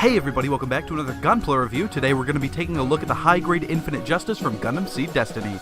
Hey everybody, welcome back to another Gunpla review. Today we're going to be taking a look at the high-grade Infinite Justice from Gundam Seed Destiny.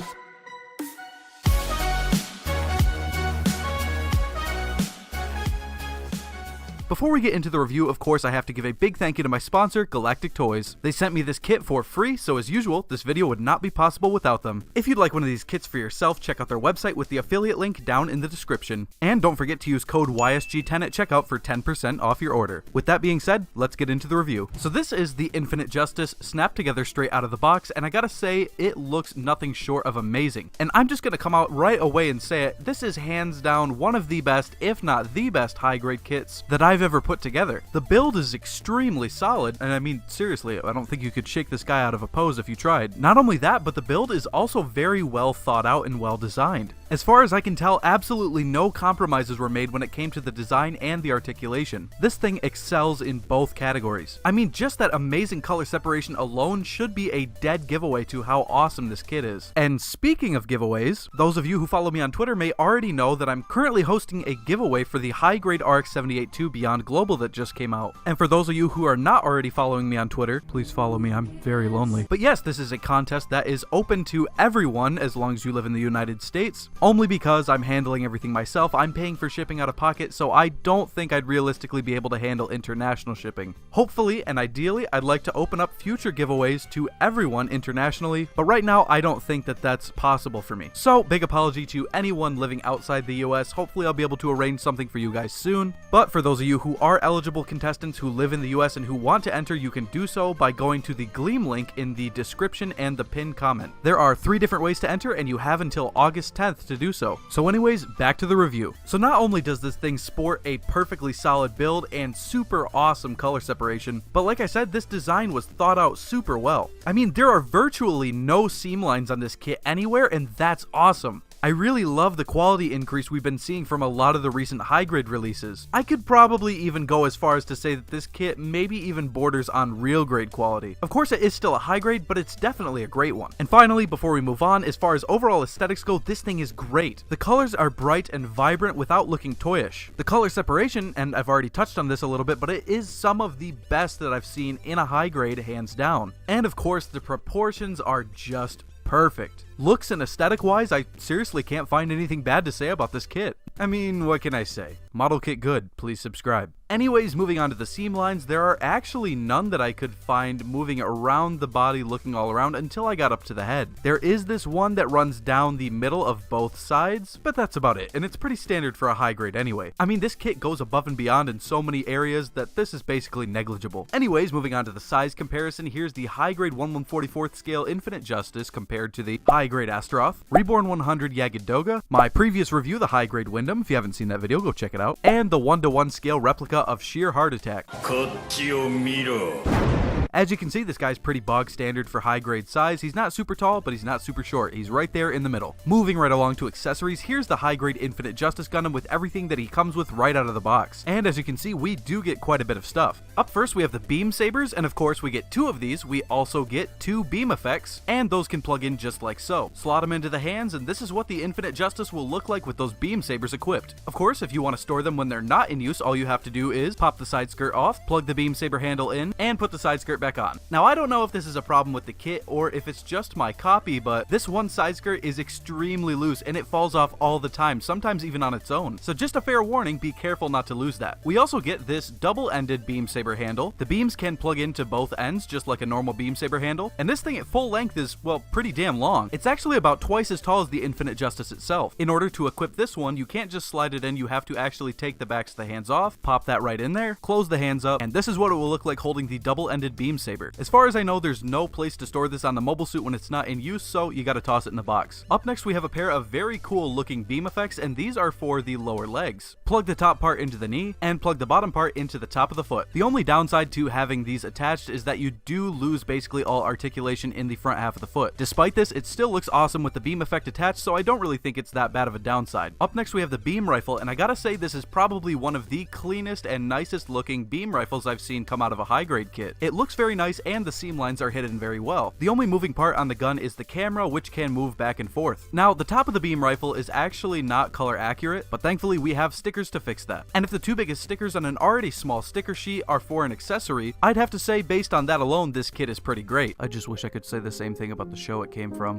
Before we get into the review, of course, I have to give a big thank you to my sponsor, Galactic Toys. They sent me this kit for free, so as usual, this video would not be possible without them. If you'd like one of these kits for yourself, check out their website with the affiliate link down in the description. And don't forget to use code YSG10 at checkout for 10% off your order. With that being said, let's get into the review. So this is the Infinite Justice snapped together straight out of the box, and I gotta say, it looks nothing short of amazing. And I'm just gonna come out right away and say it, this is hands down one of the best, if not the best, high-grade kits that I've ever put together. The build is extremely solid, and I mean, seriously, I don't think you could shake this guy out of a pose if you tried. Not only that, but the build is also very well thought out and well designed. As far as I can tell, absolutely no compromises were made when it came to the design and the articulation. This thing excels in both categories. I mean, just that amazing color separation alone should be a dead giveaway to how awesome this kit is. And speaking of giveaways, those of you who follow me on Twitter may already know that I'm currently hosting a giveaway for the high-grade RX-78-2 Beyond Global that just came out. And for those of you who are not already following me on Twitter, please follow me, I'm very lonely. But yes, this is a contest that is open to everyone as long as you live in the United States. Only because I'm handling everything myself, I'm paying for shipping out of pocket, so I don't think I'd realistically be able to handle international shipping. Hopefully, and ideally, I'd like to open up future giveaways to everyone internationally, but right now I don't think that that's possible for me. So, big apology to anyone living outside the US. Hopefully I'll be able to arrange something for you guys soon. But for those of you who are eligible contestants who live in the US and who want to enter, you can do so by going to the Gleam link in the description and the pinned comment. There are 3 different ways to enter, and you have until August 10th to do so. So anyways, back to the review. So not only does this thing sport a perfectly solid build and super awesome color separation, but like I said, this design was thought out super well. I mean, there are virtually no seam lines on this kit anywhere, and that's awesome. I really love the quality increase we've been seeing from a lot of the recent high-grade releases. I could probably even go as far as to say that this kit maybe even borders on real grade quality. Of course, it is still a high grade, but it's definitely a great one. And finally, before we move on, as far as overall aesthetics go, this thing is great. The colors are bright and vibrant without looking toyish. The color separation, and I've already touched on this a little bit, but it is some of the best that I've seen in a high grade, hands down. And of course, the proportions are just perfect. Looks and aesthetic wise, I seriously can't find anything bad to say about this kit. I mean, what can I say? Model kit good, please subscribe. Anyways, moving on to the seam lines, there are actually none that I could find moving around the body looking all around until I got up to the head. There is this one that runs down the middle of both sides, but that's about it, and it's pretty standard for a high grade anyway. I mean, this kit goes above and beyond in so many areas that this is basically negligible. Anyways, moving on to the size comparison, here's the high grade 1/144th scale Infinite Justice compared to the high grade Astaroth, Reborn 100 Yagidoga, my previous review, the high grade Windham. If you haven't seen that video, go check it out, and the 1:1 scale replica of Sheer Heart Attack. As you can see, this guy's pretty bog standard for high grade size. He's not super tall, but he's not super short. He's right there in the middle. Moving right along to accessories, here's the high grade Infinite Justice Gundam with everything that he comes with right out of the box. And as you can see, we do get quite a bit of stuff. Up first, we have the beam sabers, and of course, we get 2 of these. We also get 2 beam effects, and those can plug in just like so. Slot them into the hands, and this is what the Infinite Justice will look like with those beam sabers equipped. Of course, if you want to store them when they're not in use, all you have to do is pop the side skirt off, plug the beam saber handle in, and put the side skirt back on. Now, I don't know if this is a problem with the kit or if it's just my copy, but this one side skirt is extremely loose and it falls off all the time, sometimes even on its own. So just a fair warning, be careful not to lose that. We also get this double-ended beam saber handle. The beams can plug into both ends just like a normal beam saber handle, and this thing at full length is, well, pretty damn long. It's actually about twice as tall as the Infinite Justice itself. In order to equip this one, you can't just slide it in, you have to actually take the backs of the hands off, pop that right in there, close the hands up, and this is what it will look like holding the double-ended beam saber. As far as I know, there's no place to store this on the mobile suit when it's not in use, so you gotta toss it in the box. Up next, we have a pair of very cool looking beam effects, and these are for the lower legs. Plug the top part into the knee, and plug the bottom part into the top of the foot. The only downside to having these attached is that you do lose basically all articulation in the front half of the foot. Despite this, it still looks awesome with the beam effect attached, so I don't really think it's that bad of a downside. Up next, we have the beam rifle, and I gotta say this is probably one of the cleanest and nicest looking beam rifles I've seen come out of a high grade kit. It looks very nice and the seam lines are hidden very well. The only moving part on the gun is the camera, which can move back and forth. Now, the top of the beam rifle is actually not color accurate, but thankfully we have stickers to fix that. And if the two biggest stickers on an already small sticker sheet are for an accessory, I'd have to say based on that alone, this kit is pretty great. I just wish I could say the same thing about the show it came from.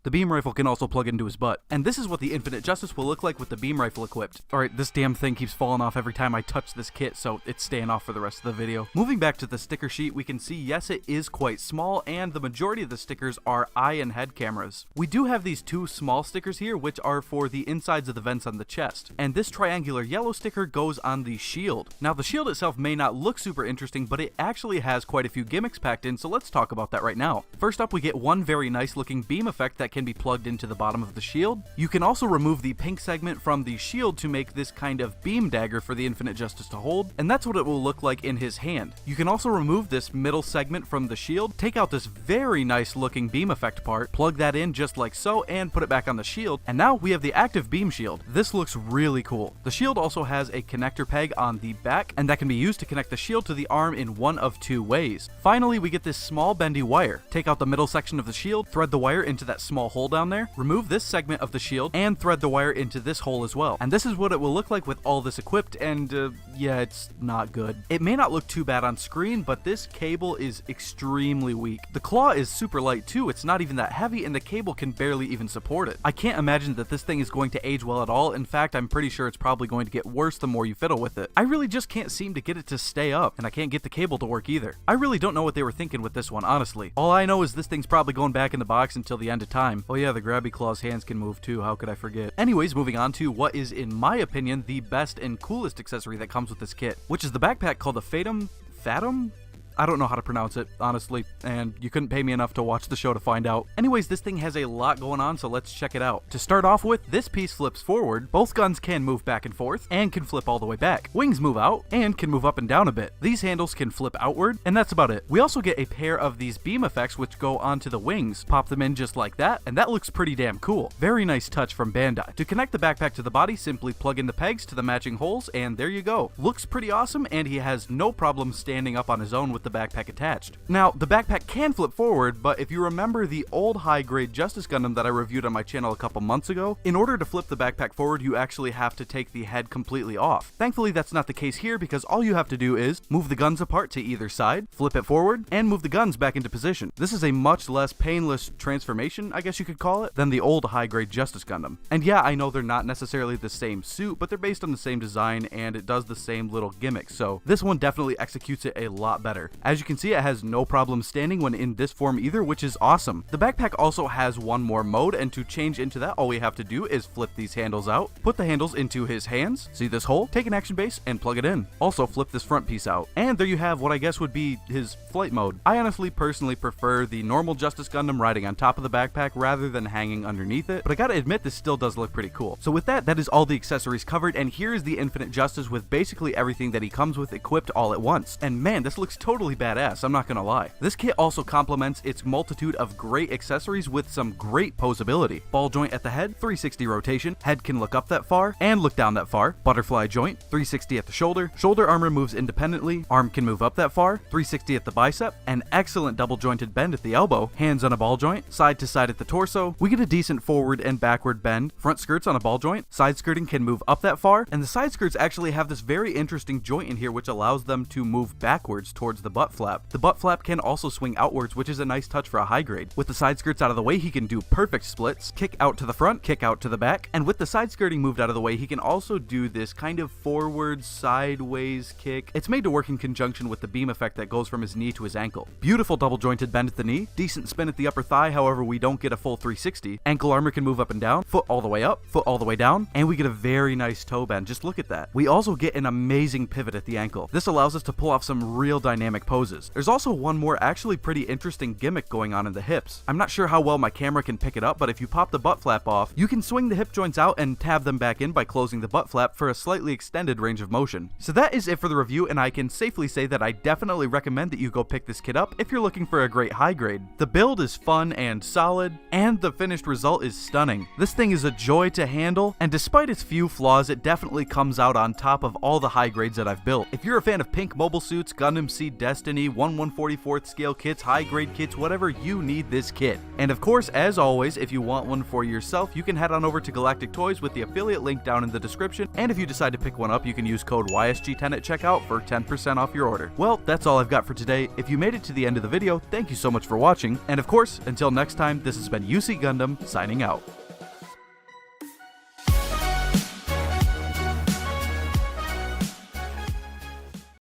The beam rifle can also plug into his butt. And this is what the Infinite Justice will look like with the beam rifle equipped. Alright, this damn thing keeps falling off every time I touch this kit, so it's staying off for the rest of the video. Moving back to the sticker sheet, we can see yes, it is quite small, and the majority of the stickers are eye and head cameras. We do have these two small stickers here, which are for the insides of the vents on the chest. And this triangular yellow sticker goes on the shield. Now, the shield itself may not look super interesting, but it actually has quite a few gimmicks packed in, so let's talk about that right now. First up, we get one very nice looking beam effect that can be plugged into the bottom of the shield. You can also remove the pink segment from the shield to make this kind of beam dagger for the Infinite Justice to hold, and that's what it will look like in his hand. You can also remove this middle segment from the shield, take out this very nice looking beam effect part, plug that in just like so, and put it back on the shield, and now we have the active beam shield. This looks really cool. The shield also has a connector peg on the back, and that can be used to connect the shield to the arm in one of two ways. Finally, we get this small bendy wire. Take out the middle section of the shield, thread the wire into that small hole down there, remove this segment of the shield, and thread the wire into this hole as well. And this is what it will look like with all this equipped, and yeah, it's not good. It may not look too bad on screen, but this cable is extremely weak. The claw is super light too, it's not even that heavy, and the cable can barely even support it. I can't imagine that this thing is going to age well at all. In fact, I'm pretty sure it's probably going to get worse the more you fiddle with it. I really just can't seem to get it to stay up, and I can't get the cable to work either. I really don't know what they were thinking with this one, honestly. All I know is this thing's probably going back in the box until the end of time. Oh yeah, the grabby claw's hands can move too, how could I forget? Anyways, moving on to what is, in my opinion, the best and coolest accessory that comes with this kit, which is the backpack called the Fatum? I don't know how to pronounce it, honestly, and you couldn't pay me enough to watch the show to find out. Anyways, this thing has a lot going on, so let's check it out. To start off with, this piece flips forward, both guns can move back and forth, and can flip all the way back. Wings move out, and can move up and down a bit. These handles can flip outward, and that's about it. We also get a pair of these beam effects which go onto the wings. Pop them in just like that, and that looks pretty damn cool. Very nice touch from Bandai. To connect the backpack to the body, simply plug in the pegs to the matching holes, and there you go. Looks pretty awesome, and he has no problem standing up on his own with the backpack attached. Now, the backpack can flip forward, but if you remember the old high-grade Justice Gundam that I reviewed on my channel a couple months ago, in order to flip the backpack forward, you actually have to take the head completely off. Thankfully, that's not the case here, because all you have to do is move the guns apart to either side, flip it forward, and move the guns back into position. This is a much less painless transformation, I guess you could call it, than the old high-grade Justice Gundam. And yeah, I know they're not necessarily the same suit, but they're based on the same design, and it does the same little gimmicks, so this one definitely executes it a lot better. As you can see, it has no problem standing when in this form either, which is awesome. The backpack also has one more mode, and to change into that, all we have to do is flip these handles out, put the handles into his hands, see this hole, take an action base, and plug it in. Also flip this front piece out. And there you have what I guess would be his flight mode. I honestly personally prefer the normal Justice Gundam riding on top of the backpack rather than hanging underneath it, but I gotta admit this still does look pretty cool. So with that is all the accessories covered, and here is the Infinite Justice with basically everything that he comes with equipped all at once. And man, this looks totally badass, I'm not gonna lie. This kit also complements its multitude of great accessories with some great posability. Ball joint at the head, 360 rotation, head can look up that far and look down that far, butterfly joint, 360 at the shoulder, shoulder armor moves independently, arm can move up that far, 360 at the bicep, an excellent double jointed bend at the elbow, hands on a ball joint, side to side at the torso, we get a decent forward and backward bend, front skirts on a ball joint, side skirting can move up that far, and the side skirts actually have this very interesting joint in here which allows them to move backwards towards the butt flap. The butt flap can also swing outwards, which is a nice touch for a high grade. With the side skirts out of the way, he can do perfect splits, kick out to the front, kick out to the back, and with the side skirting moved out of the way, he can also do this kind of forward sideways kick. It's made to work in conjunction with the beam effect that goes from his knee to his ankle. Beautiful double jointed bend at the knee, decent spin at the upper thigh, however we don't get a full 360. Ankle armor can move up and down, foot all the way up, foot all the way down, and we get a very nice toe bend. Just look at that. We also get an amazing pivot at the ankle. This allows us to pull off some real dynamic realistic poses. There's also one more actually pretty interesting gimmick going on in the hips. I'm not sure how well my camera can pick it up, but if you pop the butt flap off, you can swing the hip joints out and tab them back in by closing the butt flap for a slightly extended range of motion. So that is it for the review, and I can safely say that I definitely recommend that you go pick this kit up if you're looking for a great high grade. The build is fun and solid, and the finished result is stunning. This thing is a joy to handle, and despite its few flaws, it definitely comes out on top of all the high grades that I've built. If you're a fan of pink mobile suits, Gundam Seed Destiny, 1/144th scale kits, high grade kits, whatever, you need this kit. And of course, as always, if you want one for yourself, you can head on over to Galactic Toys with the affiliate link down in the description, and if you decide to pick one up, you can use code YSG10 at checkout for 10% off your order. Well, that's all I've got for today. If you made it to the end of the video, thank you so much for watching, and of course, until next time, this has been UC Gundam, signing out.